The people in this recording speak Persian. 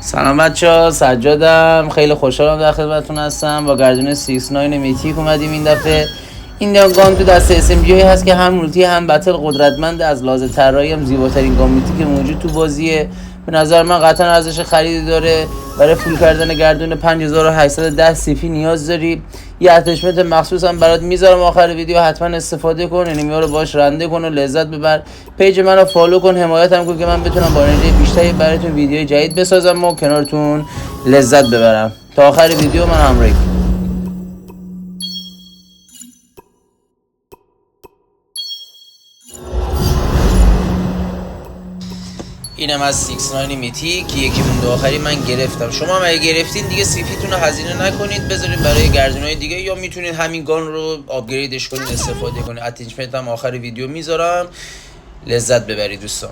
سلام بچه‌ها، سجادم. خیلی خوشحالم در خدمتتون هستم. با گردون 69 میتیک اومدیم این دفعه. این گان تو دست SMG هست که هم مولتی هم بتل قدرتمند، از لحاظ طراحی هم زیباترین گان میتیک که موجود تو بازیه. به نظر من قطعا ارزش خریدی داره. برای فول کردن گردون 5810 سیفی نیاز داری. یه اتچمنت مخصوص هم برات میذارم آخر ویدیو، حتما استفاده کن. انیمی‌ها رو باش رنده کن و لذت ببر. پیج منو فالو کن، حمایتم کن که من بتونم با انرژی بیشتری براتون ویدیوی جدید بسازم و کنارتون لذت ببرم. تا آخر ویدیو من همراهی کن. اینم از 69 میتیک که یکی مونده آخری من گرفتم. شما هم اگه گرفتین دیگه سیفیتون رو هزینه نکنید، بذارید برای گردونای دیگه، یا میتونید همین گان رو آپگریدش کنید، استفاده کنید. اتچمنت هم آخر ویدیو میذارم، لذت ببرید دوستان.